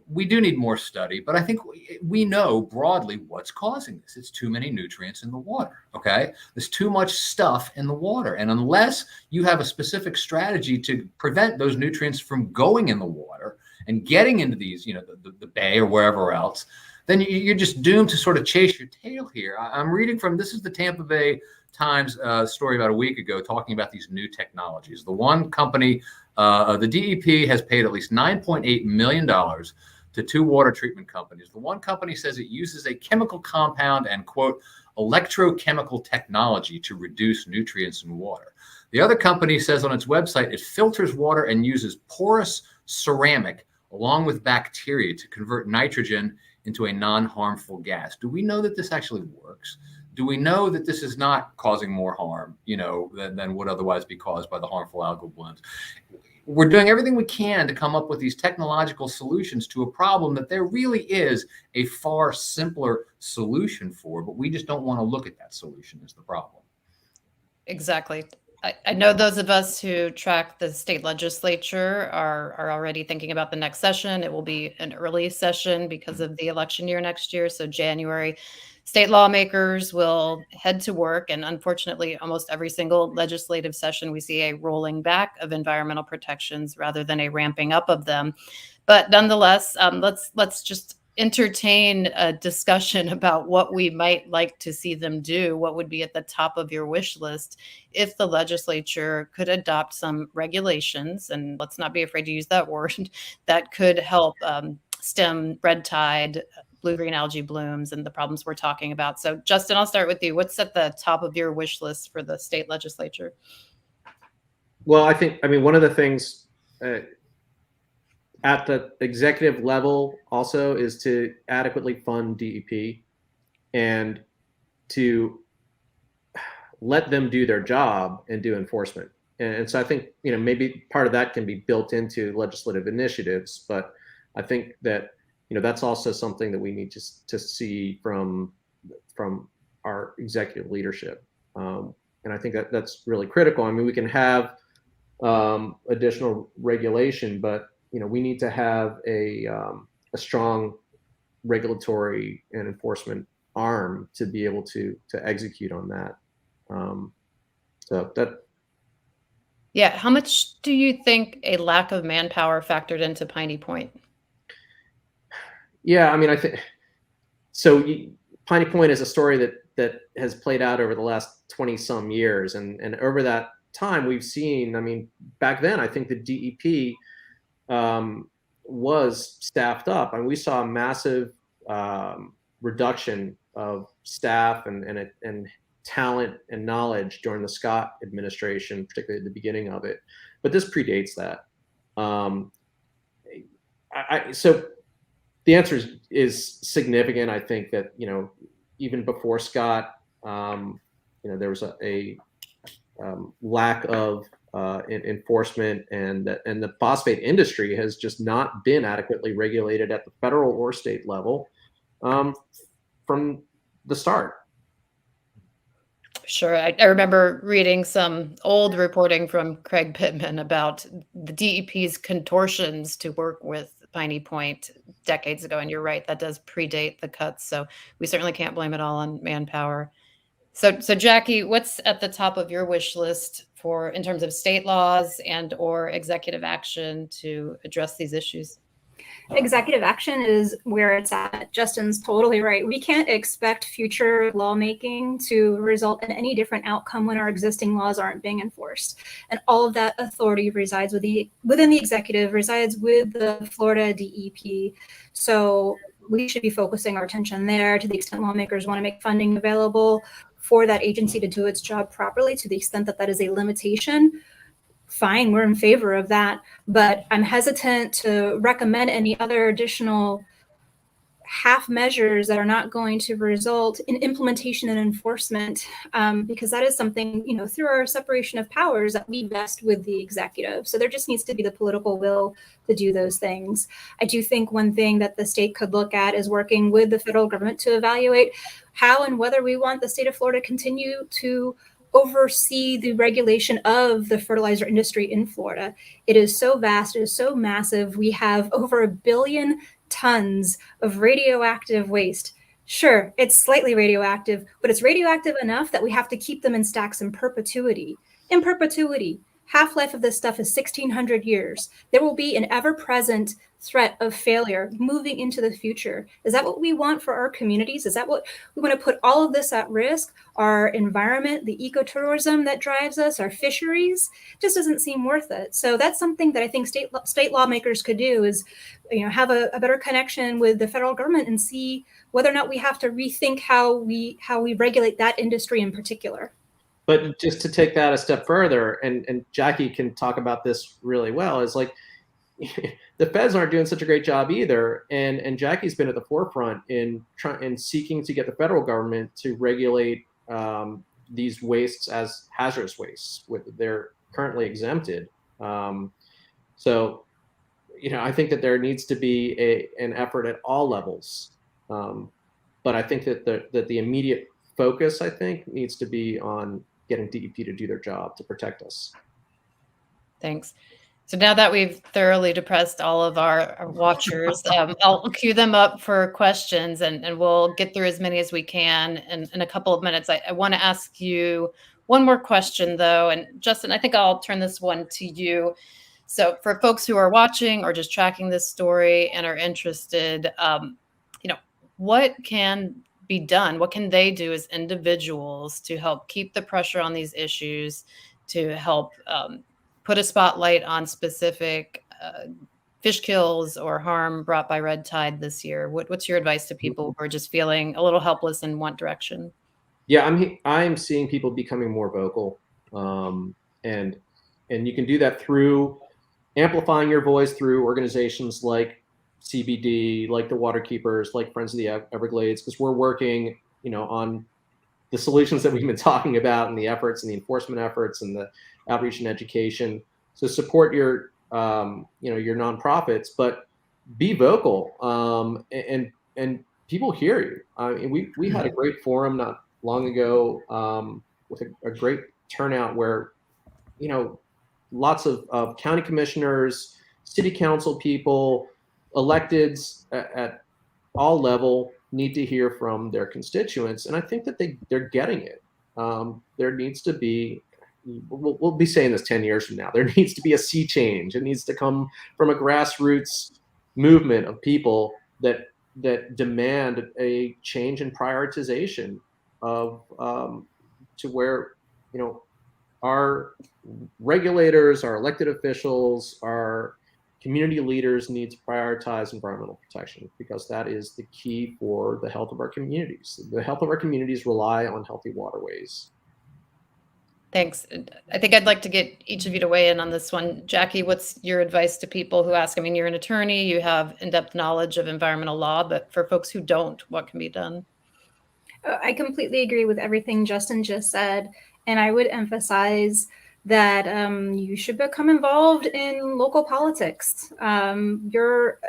we do need more study, but I think we know broadly what's causing this. It's too many nutrients in the water, okay? There's too much stuff in the water. And unless you have a specific strategy to prevent those nutrients from going in the water and getting into these, the bay or wherever else, then you're just doomed to sort of chase your tail here. I'm reading this is the Tampa Bay Times story about a week ago talking about these new technologies. The one company, the DEP has paid at least $9.8 million to two water treatment companies. The one company says it uses a chemical compound and, quote, electrochemical technology to reduce nutrients in water. The other company says on its website it filters water and uses porous ceramic along with bacteria to convert nitrogen into a non-harmful gas. Do we know that this actually works? Do we know that this is not causing more harm, than would otherwise be caused by the harmful algal blooms? We're doing everything we can to come up with these technological solutions to a problem that there really is a far simpler solution for, but we just don't want to look at that solution as the problem. Exactly. I know those of us who track the state legislature are already thinking about the next session. It will be an early session because of the election year next year. So January, state lawmakers will head to work. And unfortunately, almost every single legislative session, we see a rolling back of environmental protections rather than a ramping up of them. But nonetheless, let's just entertain a discussion about what we might like to see them do. What would be at the top of your wish list if the legislature could adopt some regulations, and let's not be afraid to use that word, that could help stem red tide, blue-green algae blooms, and the problems we're talking about. So Justin, I'll start with you. What's at the top of your wish list for the state legislature? Well, I mean, one of the things at the executive level also is to adequately fund DEP and to let them do their job and do enforcement. and so I think, maybe part of that can be built into legislative initiatives, but I think that, that's also something that we need to see from our executive leadership. And I think that that's really critical. I mean, we can have additional regulation, but, we need to have a strong regulatory and enforcement arm to be able to execute on that. So that. Yeah. How much do you think a lack of manpower factored into Piney Point? Yeah, I mean, I think so. Piney Point is a story that has played out over the last 20 some years, and over that time we've seen. I mean, back then I think the DEP was staffed up, and we saw a massive reduction of staff and talent and knowledge during the Scott administration, particularly at the beginning of it. But this predates that. So the answer is significant. I think that, even before Scott, there was a lack of enforcement, and the phosphate industry has just not been adequately regulated at the federal or state level from the start. Sure. I remember reading some old reporting from Craig Pittman about the DEP's contortions to work with Piney Point decades ago. And you're right, that does predate the cuts. So we certainly can't blame it all on manpower. So Jacki, what's at the top of your wish list in terms of state laws and or executive action to address these issues? Executive action is where it's at. Justin's totally right. We can't expect future lawmaking to result in any different outcome when our existing laws aren't being enforced. And all of that authority resides within the executive, resides with the Florida DEP. So we should be focusing our attention there to the extent lawmakers want to make funding available for that agency to do its job properly, to the extent that that is a limitation. Fine, we're in favor of that, but I'm hesitant to recommend any other additional half measures that are not going to result in implementation and enforcement, because that is something, through our separation of powers that we vest with the executive. So there just needs to be the political will to do those things. I do think one thing that the state could look at is working with the federal government to evaluate how and whether we want the state of Florida to continue to oversee the regulation of the fertilizer industry in Florida. It is so vast, it is so massive. We have over 1 billion tons of radioactive waste. Sure, it's slightly radioactive, but it's radioactive enough that we have to keep them in stacks in perpetuity. In perpetuity. Half-life of this stuff is 1,600 years. There will be an ever-present threat of failure moving into the future. Is that what we want for our communities? Is that what we want to put all of this at risk? Our environment, the ecotourism that drives us, our fisheries, just doesn't seem worth it. So that's something that I think state lawmakers could do is, have a better connection with the federal government and see whether or not we have to rethink how we regulate that industry in particular. But just to take that a step further, and Jacki can talk about this really well, is like the feds aren't doing such a great job either, and Jacki's been at the forefront in seeking to get the federal government to regulate these wastes as hazardous wastes. They're currently exempted. So, I think that there needs to be an effort at all levels, but I think that the immediate focus, I think, needs to be on getting DEP to do their job to protect us. Thanks. So now that we've thoroughly depressed all of our watchers, I'll queue them up for questions, and we'll get through as many as we can in a couple of minutes. I want to ask you one more question, though. And Justin, I think I'll turn this one to you. So for folks who are watching or just tracking this story and are interested, what can be done? What can they do as individuals to help keep the pressure on these issues, to help put a spotlight on specific fish kills or harm brought by red tide this year? What's your advice to people who are just feeling a little helpless in one direction? Yeah, I'm seeing people becoming more vocal, and you can do that through amplifying your voice through organizations like CBD, like the Waterkeepers, like Friends of the Everglades, because we're working, on the solutions that we've been talking about, and the efforts and the enforcement efforts and the outreach and education. So support your, your nonprofits, but be vocal, and people hear you. We had a great forum not long ago, with a great turnout where, lots of county commissioners, city council people, electeds at all level need to hear from their constituents, and I think that they're getting it. There needs to be. We'll be saying this 10 years from now. There needs to be a sea change. It needs to come from a grassroots movement of people that demand a change in prioritization of, to where, our regulators, our elected officials, our community leaders need to prioritize environmental protection, because that is the key for the health of our communities. The health of our communities rely on healthy waterways. Thanks. I think I'd like to get each of you to weigh in on this one. Jacki, what's your advice to people who ask? I mean, you're an attorney, you have in-depth knowledge of environmental law, but for folks who don't, what can be done? I completely agree with everything Justin just said. And I would emphasize that you should become involved in local politics. We're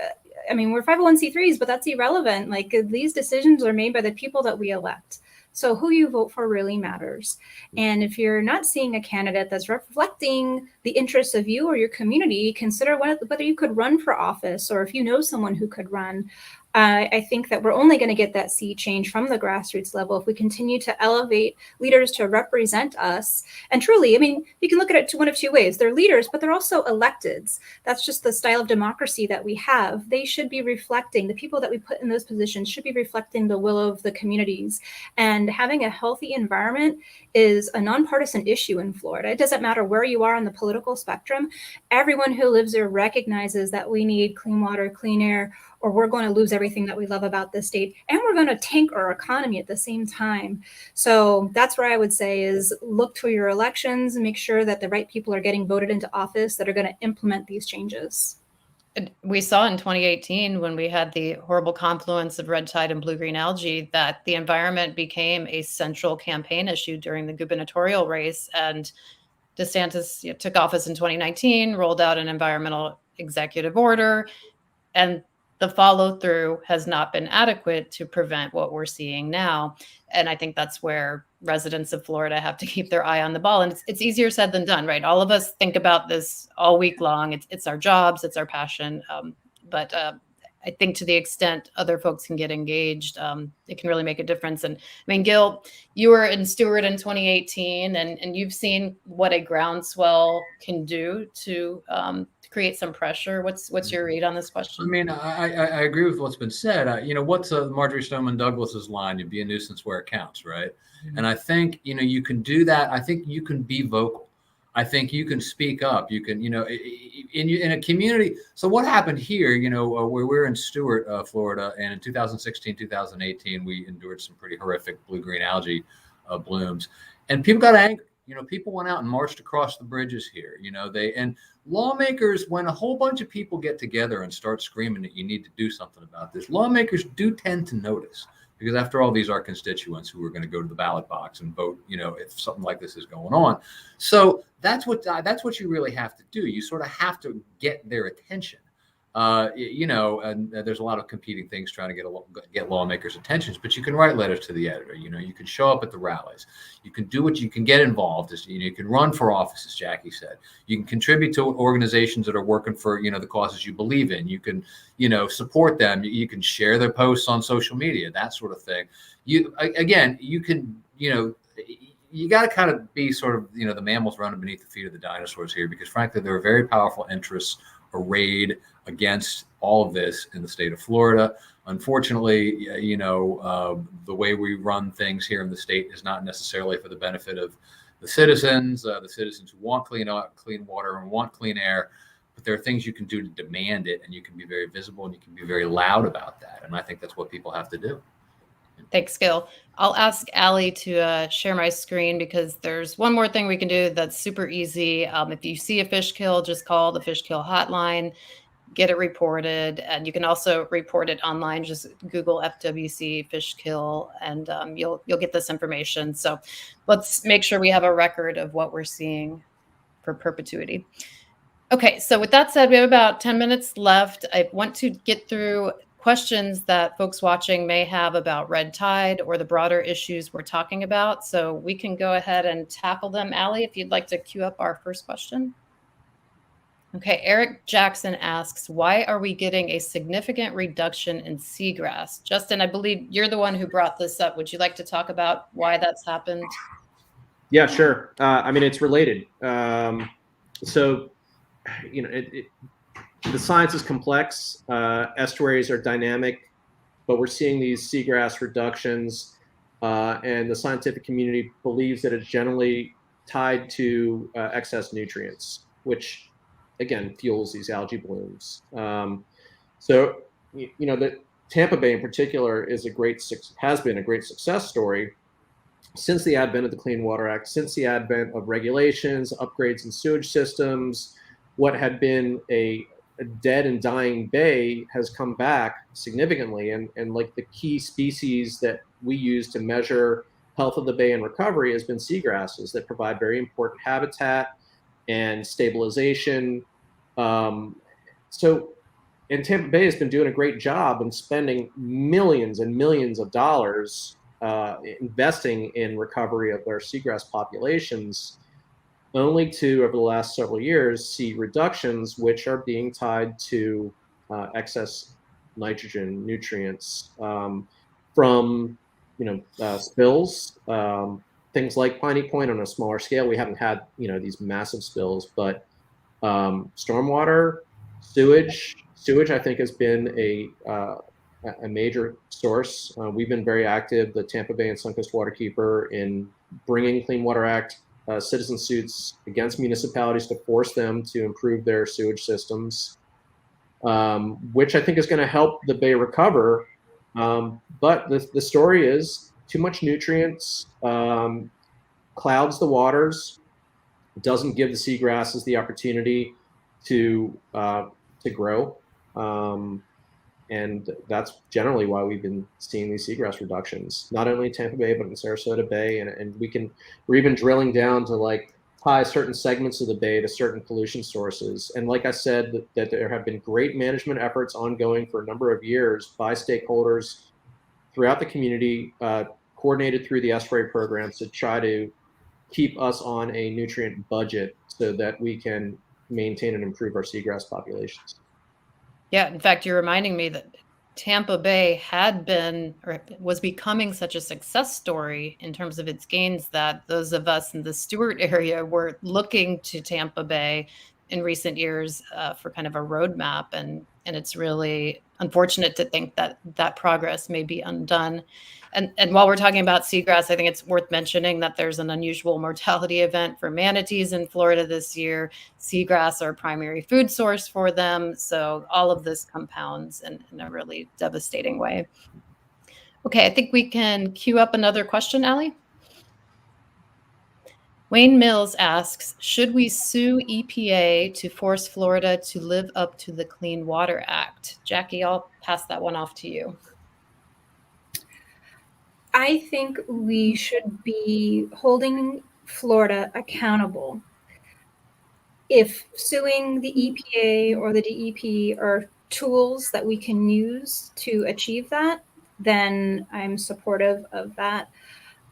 501c3s, but that's irrelevant. Like, these decisions are made by the people that we elect. So who you vote for really matters. And if you're not seeing a candidate that's reflecting the interests of you or your community, consider whether you could run for office, or if you know someone who could run. I think that we're only going to get that sea change from the grassroots level if we continue to elevate leaders to represent us. And truly, I mean, you can look at it one of two ways. They're leaders, but they're also electeds. That's just the style of democracy that we have. They should be reflecting, the people that we put in those positions should be reflecting the will of the communities. And having a healthy environment is a nonpartisan issue in Florida. It doesn't matter where you are on the political spectrum. Everyone who lives there recognizes that we need clean water, clean air, or we're going to lose everything that we love about this state, and we're going to tank our economy at the same time. So that's where I would say is look to your elections and make sure that the right people are getting voted into office that are going to implement these changes. We saw in 2018, when we had the horrible confluence of red tide and blue-green algae, that the environment became a central campaign issue during the gubernatorial race. And DeSantis took office in 2019, rolled out an environmental executive order, and the follow through has not been adequate to prevent what we're seeing now. And I think that's where residents of Florida have to keep their eye on the ball. And it's easier said than done, right? All of us think about this all week long. It's our jobs, it's our passion. But I think to the extent other folks can get engaged, it can really make a difference. And I mean, Gil, you were in Stewart in 2018, and you've seen what a groundswell can do to create some pressure. What's your read on this question? I mean, I agree with what's been said. What's Marjorie Stoneman Douglas's line? You be a nuisance where it counts, right? Mm-hmm. And I think, you can do that. I think you can be vocal. I think you can speak up. You can, in a community. So what happened here, where we're in Stewart, Florida, and in 2016, 2018, we endured some pretty horrific blue-green algae blooms, and people got angry. People went out and marched across the bridges here. And lawmakers, when a whole bunch of people get together and start screaming that you need to do something about this, lawmakers do tend to notice, because after all, these are constituents who are going to go to the ballot box and vote, if something like this is going on. So that's what you really have to do. You sort of have to get their attention. And there's a lot of competing things trying to get lawmakers' attentions, but you can write letters to the editor. You can show up at the rallies. You can do what you can get involved. You can run for office, as Jacki said. You can contribute to organizations that are working for the causes you believe in. You can support them. You can share their posts on social media, that sort of thing. You can you got to kind of be sort of the mammals running beneath the feet of the dinosaurs here, because frankly there are very powerful interests arrayed against all of this in the state of Florida. Unfortunately, the way we run things here in the state is not necessarily for the benefit of the citizens who want clean water and want clean air. But there are things you can do to demand it, and you can be very visible and you can be very loud about that. And I think that's what people have to do. Thanks, Gil. I'll ask Allie to share my screen, because there's one more thing we can do that's super easy. If you see a fish kill, just call the fish kill hotline, get it reported. And you can also report it online. Just Google FWC fish kill, and you'll get this information. So let's make sure we have a record of what we're seeing. for perpetuity. Okay, so with that said, we have about 10 minutes left. I want to get through questions that folks watching may have about red tide or the broader issues we're talking about. So we can go ahead and tackle them. Allie, if you'd like to queue up our first question. Okay, Eric Jackson asks, why are we getting a significant reduction in seagrass? Justin, I believe you're the one who brought this up. Would you like to talk about why that's happened? Yeah, sure. I mean, it's related. So, you know, the science is complex. Estuaries are dynamic, but we're seeing these seagrass reductions, and the scientific community believes that it's generally tied to excess nutrients, which again fuels these algae blooms. So, you know, the Tampa Bay in particular has been a great success story since the advent of the Clean Water Act, since the advent of regulations, upgrades in sewage systems. What had been a dead and dying bay has come back significantly. And like the key species that we use to measure health of the bay and recovery has been seagrasses that provide very important habitat and stabilization. And Tampa Bay has been doing a great job in spending millions and millions of dollars investing in recovery of their seagrass populations, only to, over the last several years, see reductions which are being tied to excess nitrogen nutrients from, spills, things like Piney Point on a smaller scale. We haven't had, these massive spills, but stormwater, sewage, I think, has been a major source. We've been very active, the Tampa Bay and Suncoast Waterkeeper, in bringing Clean Water Act citizen suits against municipalities to force them to improve their sewage systems, which I think is going to help the bay recover. But the story is too much nutrients clouds the waters, doesn't give the seagrasses the opportunity to grow. And that's generally why we've been seeing these seagrass reductions, not only in Tampa Bay, but in Sarasota Bay. And we're even drilling down to tie certain segments of the bay to certain pollution sources. And like I said, that there have been great management efforts ongoing for a number of years by stakeholders throughout the community, coordinated through the estuary programs to try to keep us on a nutrient budget so that we can maintain and improve our seagrass populations. Yeah, in fact, you're reminding me that Tampa Bay had been or was becoming such a success story in terms of its gains that those of us in the Stewart area were looking to Tampa Bay in recent years for kind of a roadmap. And it's really unfortunate to think that that progress may be undone. And while we're talking about seagrass, I think it's worth mentioning that there's an unusual mortality event for manatees in Florida this year. Seagrass are a primary food source for them. So all of this compounds in a really devastating way. Okay, I think we can queue up another question, Allie. Wayne Mills asks, should we sue EPA to force Florida to live up to the Clean Water Act? Jackie, I'll pass that one off to you. I think we should be holding Florida accountable. If suing the EPA or the DEP are tools that we can use to achieve that, then I'm supportive of that.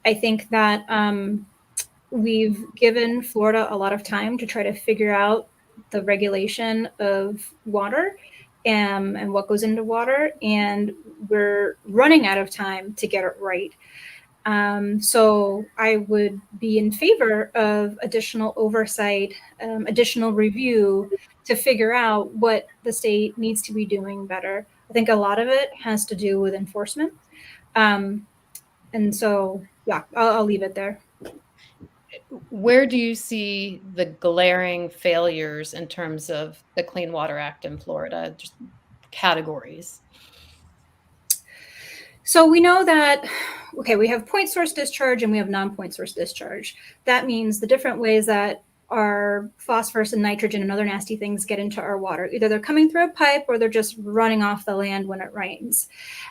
I think that we've given Florida a lot of time to try to figure out the regulation of water and what goes into water, and we're running out of time to get it right. So I would be in favor of additional oversight, additional review to figure out what the state needs to be doing better. I think a lot of it has to do with enforcement. And so, yeah, I'll leave it there. Where do you see the glaring failures in terms of the Clean Water Act in Florida? Just categories. So we know that, okay, we have point source discharge and we have non-point source discharge. That means the different ways that our phosphorus and nitrogen and other nasty things get into our water. Either they're coming through a pipe or they're just running off the land when it rains.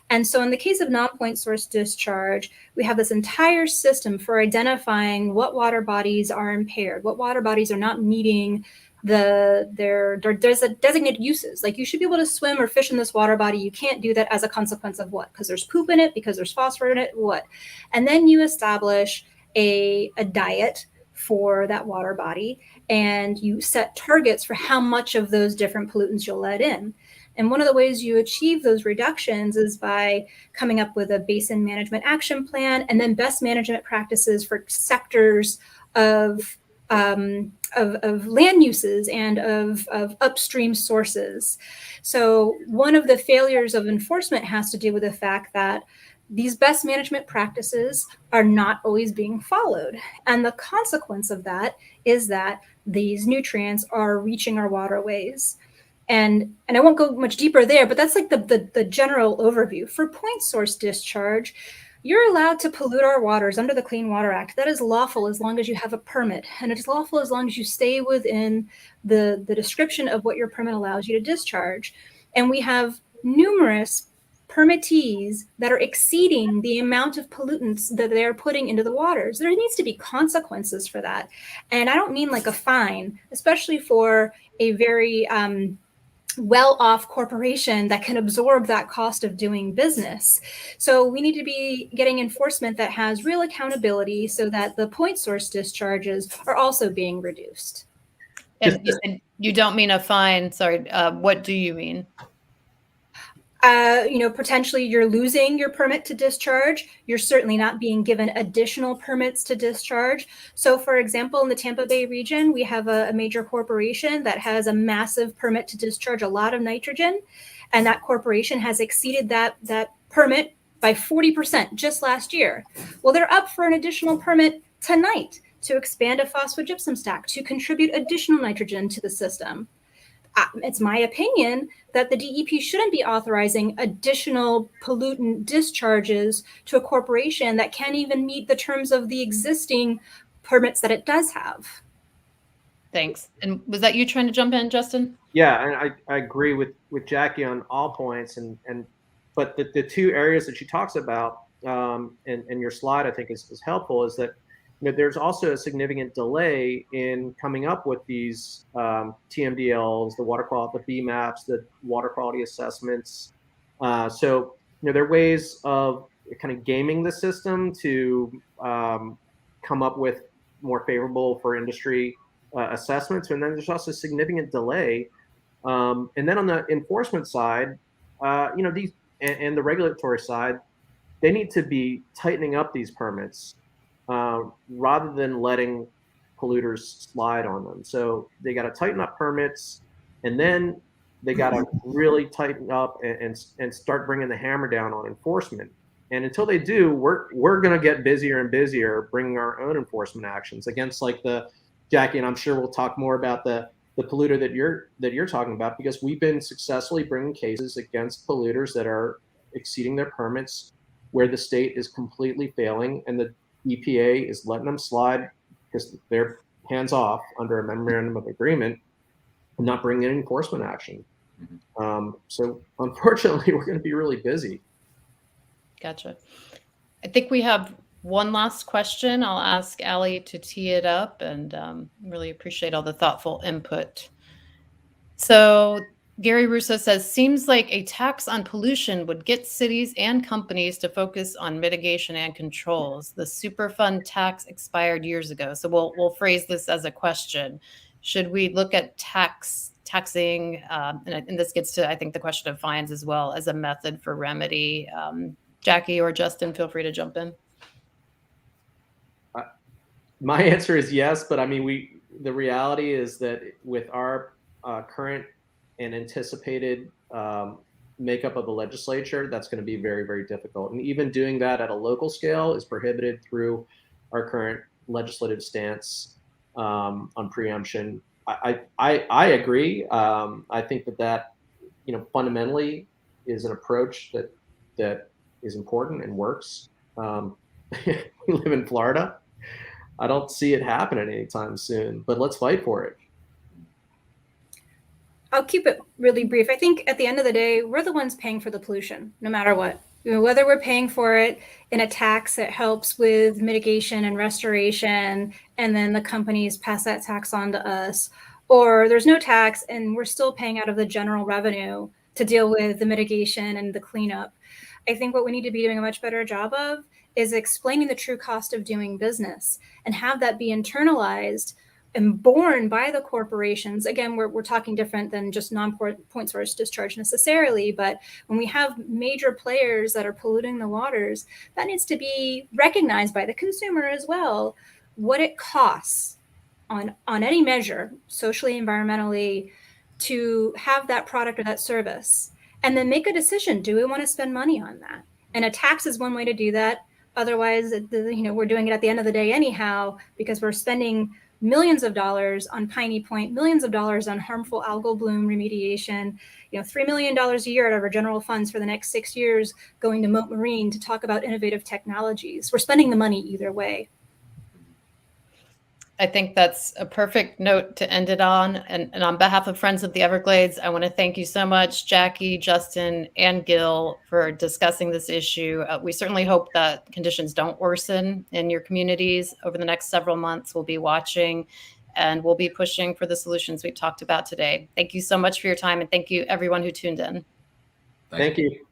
And so in the case of non-point source discharge, we have this entire system for identifying what water bodies are impaired, what water bodies are not meeting their designated uses. Like, you should be able to swim or fish in this water body. You can't do that as a consequence of what? Because there's poop in it, because there's phosphorus in it, what? And then you establish a diet for that water body, and you set targets for how much of those different pollutants you'll let in. And one of the ways you achieve those reductions is by coming up with a basin management action plan and then best management practices for sectors of land uses and of upstream sources. So one of the failures of enforcement has to do with the fact that these best management practices are not always being followed. And the consequence of that is that these nutrients are reaching our waterways. And I won't go much deeper there, but that's like the general overview. For point source discharge, you're allowed to pollute our waters under the Clean Water Act. That is lawful as long as you have a permit. And it's lawful as long as you stay within the description of what your permit allows you to discharge. And we have numerous permittees that are exceeding the amount of pollutants that they're putting into the waters. There needs to be consequences for that. And I don't mean like a fine, especially for a very well-off corporation that can absorb that cost of doing business. So we need to be getting enforcement that has real accountability so that the point source discharges are also being reduced. And you said you don't mean a fine. Sorry. What do you mean? Potentially you're losing your permit to discharge. You're certainly not being given additional permits to discharge. So for example, in the Tampa Bay region, we have a major corporation that has a massive permit to discharge a lot of nitrogen. And that corporation has exceeded that permit by 40% just last year. Well, they're up for an additional permit tonight to expand a phosphogypsum stack to contribute additional nitrogen to the system. It's my opinion that the DEP shouldn't be authorizing additional pollutant discharges to a corporation that can't even meet the terms of the existing permits that it does have. Thanks. And was that you trying to jump in, Justin? Yeah, and I agree with Jacki on all points, but the two areas that she talks about in your slide, I think is helpful, is that there's also a significant delay in coming up with these TMDLs, the water quality, the BMAPs, the water quality assessments. So there are ways of kind of gaming the system to come up with more favorable for industry assessments, and then there's also a significant delay. And then on the enforcement side, these and the regulatory side, they need to be tightening up these permits. Rather than letting polluters slide on them. So they got to tighten up permits, and then they got to really tighten up and start bringing the hammer down on enforcement. And until they do, we're going to get busier and busier bringing our own enforcement actions against, like Jacki, and I'm sure we'll talk more about the polluter that you're talking about, because we've been successfully bringing cases against polluters that are exceeding their permits, where the state is completely failing and the EPA is letting them slide because they're hands off under a memorandum of agreement and not bringing in enforcement action. So unfortunately, we're going to be really busy. Gotcha. I think we have one last question. I'll ask Allie to tee it up, and really appreciate all the thoughtful input. So Gary Russo says, seems like a tax on pollution would get cities and companies to focus on mitigation and controls. The Superfund tax expired years ago. So we'll phrase this as a question. Should we look at taxing, and this gets to, I think, the question of fines as well, as a method for remedy? Jacki or Justin, feel free to jump in. My answer is yes, but I mean, the reality is that with our current and anticipated makeup of the legislature, that's going to be very, very difficult. And even doing that at a local scale is prohibited through our current legislative stance on preemption. I agree. I think that fundamentally is an approach that is important and works. We live in Florida. I don't see it happening anytime soon, but let's fight for it. I'll keep it really brief. I think at the end of the day, we're the ones paying for the pollution, no matter what. Whether we're paying for it in a tax that helps with mitigation and restoration, and then the companies pass that tax on to us, or there's no tax and we're still paying out of the general revenue to deal with the mitigation and the cleanup. I think what we need to be doing a much better job of is explaining the true cost of doing business and have that be internalized and borne by the corporations. Again, we're talking different than just non-point source discharge necessarily, but when we have major players that are polluting the waters, that needs to be recognized by the consumer as well, what it costs on any measure, socially, environmentally, to have that product or that service, and then make a decision. Do we want to spend money on that? And a tax is one way to do that. Otherwise, we're doing it at the end of the day anyhow, because we're spending millions of dollars on Piney Point, millions of dollars on harmful algal bloom remediation, $3 million a year out of our general funds for the next 6 years going to Moat Marine to talk about innovative technologies. We're spending the money either way. I think that's a perfect note to end it on. And on behalf of Friends of the Everglades, I want to thank you so much, Jacki, Justin, and Gil, for discussing this issue. We certainly hope that conditions don't worsen in your communities over the next several months. We'll be watching and we'll be pushing for the solutions we talked about today. Thank you so much for your time, and thank you everyone who tuned in. Thank you.